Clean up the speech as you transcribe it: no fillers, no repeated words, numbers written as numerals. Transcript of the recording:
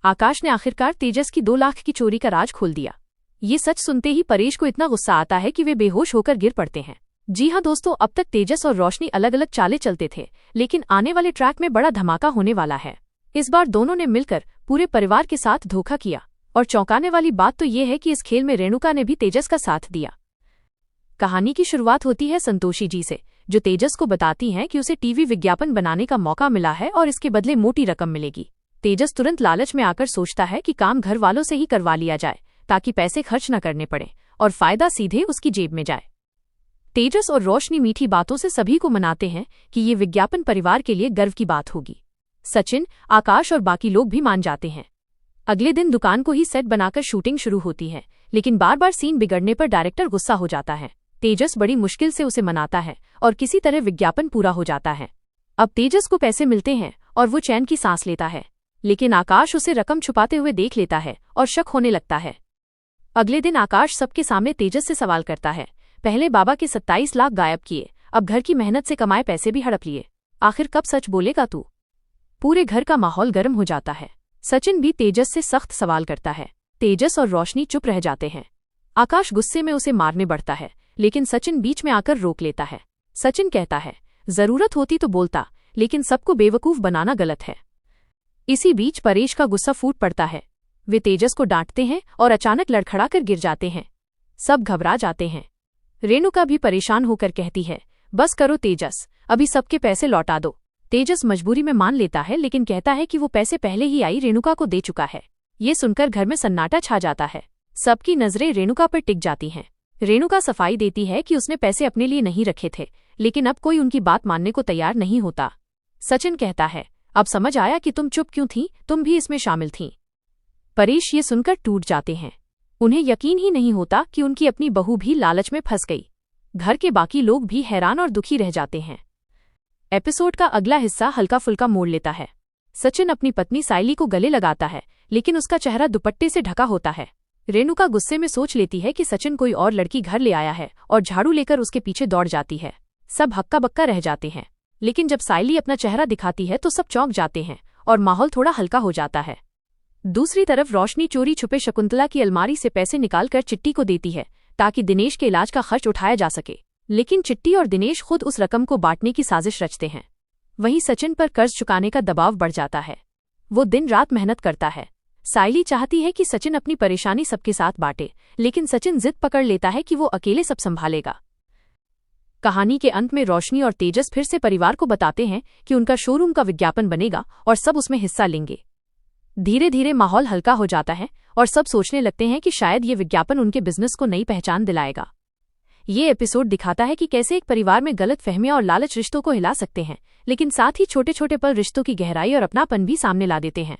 आकाश ने आखिरकार तेजस की 2 लाख की चोरी का राज खोल दिया। ये सच सुनते ही परेश को इतना गुस्सा आता है कि वे बेहोश होकर गिर पड़ते हैं। जी हाँ दोस्तों, अब तक तेजस और रोशनी अलग अलग चालें चलते थे, लेकिन आने वाले ट्रैक में बड़ा धमाका होने वाला है। इस बार दोनों ने मिलकर पूरे परिवार के साथ धोखा किया, और चौंकाने वाली बात तो ये है कि इस खेल में रेणुका ने भी तेजस का साथ दिया। कहानी की शुरुआत होती है संतोषी जी से, जो तेजस को बताती हैं कि उसे टीवी विज्ञापन बनाने का मौका मिला है और इसके बदले मोटी रकम मिलेगी। तेजस तुरंत लालच में आकर सोचता है कि काम घर वालों से ही करवा लिया जाए, ताकि पैसे खर्च न करने पड़े और फायदा सीधे उसकी जेब में जाए। तेजस और रोशनी मीठी बातों से सभी को मनाते हैं कि ये विज्ञापन परिवार के लिए गर्व की बात होगी। सचिन, आकाश और बाकी लोग भी मान जाते हैं। अगले दिन दुकान को ही सेट बनाकर शूटिंग शुरू होती है, लेकिन बार बार सीन बिगड़ने पर डायरेक्टर गुस्सा हो जाता है। तेजस बड़ी मुश्किल से उसे मनाता है और किसी तरह विज्ञापन पूरा हो जाता है। अब तेजस को पैसे मिलते हैं और वो चैन की सांस लेता है, लेकिन आकाश उसे रकम छुपाते हुए देख लेता है और शक होने लगता है। अगले दिन आकाश सबके सामने तेजस से सवाल करता है, पहले बाबा के 27 लाख गायब किए, अब घर की मेहनत से कमाए पैसे भी हड़प लिए, आखिर कब सच बोलेगा तू? पूरे घर का माहौल गर्म हो जाता है। सचिन भी तेजस से सख्त सवाल करता है। तेजस और रोशनी चुप रह जाते हैं। आकाश गुस्से में उसे मारने बढ़ता है, लेकिन सचिन बीच में आकर रोक लेता है। सचिन कहता है, जरूरत होती तो बोलता, लेकिन सबको बेवकूफ बनाना गलत है। इसी बीच परेश का गुस्सा फूट पड़ता है। वे तेजस को डांटते हैं और अचानक लड़खड़ाकर गिर जाते हैं। सब घबरा जाते हैं। रेणुका भी परेशान होकर कहती है, बस करो तेजस, अभी सबके पैसे लौटा दो। तेजस मजबूरी में मान लेता है, लेकिन कहता है कि वो पैसे पहले ही आई रेणुका को दे चुका है। ये सुनकर घर में सन्नाटा छा जाता है। सबकी नजरें रेणुका पर टिक जाती हैं। रेणुका सफाई देती है कि उसने पैसे अपने लिए नहीं रखे थे, लेकिन अब कोई उनकी बात मानने को तैयार नहीं होता। सचिन कहता है, अब समझ आया कि तुम चुप क्यों थीं, तुम भी इसमें शामिल थीं। परेश ये सुनकर टूट जाते हैं। उन्हें यकीन ही नहीं होता कि उनकी अपनी बहू भी लालच में फंस गई। घर के बाकी लोग भी हैरान और दुखी रह जाते हैं। एपिसोड का अगला हिस्सा हल्का फुल्का मोड़ लेता है। सचिन अपनी पत्नी साइली को गले लगाता है, लेकिन उसका चेहरा दुपट्टे से ढका होता है। रेणुका गुस्से में सोच लेती है कि सचिन कोई और लड़की घर ले आया है और झाड़ू लेकर उसके पीछे दौड़ जाती है। सब हक्का बक्का रह जाते हैं, लेकिन जब साइली अपना चेहरा दिखाती है तो सब चौंक जाते हैं और माहौल थोड़ा हल्का हो जाता है। दूसरी तरफ रोशनी चोरी छुपे शकुंतला की अलमारी से पैसे निकालकर चिट्टी को देती है, ताकि दिनेश के इलाज का खर्च उठाया जा सके। लेकिन चिट्टी और दिनेश खुद उस रकम को बांटने की साजिश रचते हैं। वहीं सचिन पर कर्ज चुकाने का दबाव बढ़ जाता है। वो दिन रात मेहनत करता है। साइली चाहती है कि सचिन अपनी परेशानी सबके साथ बांटे, लेकिन सचिन जिद पकड़ लेता है कि वो अकेले सब संभालेगा। कहानी के अंत में रोशनी और तेजस फिर से परिवार को बताते हैं कि उनका शोरूम का विज्ञापन बनेगा और सब उसमें हिस्सा लेंगे। धीरे धीरे माहौल हल्का हो जाता है और सब सोचने लगते हैं कि शायद ये विज्ञापन उनके बिजनेस को नई पहचान दिलाएगा। ये एपिसोड दिखाता है कि कैसे एक परिवार में गलत फहमियां और लालच रिश्तों को हिला सकते हैं, लेकिन साथ ही छोटे छोटे पल रिश्तों की गहराई और अपनापन भी सामने ला देते हैं।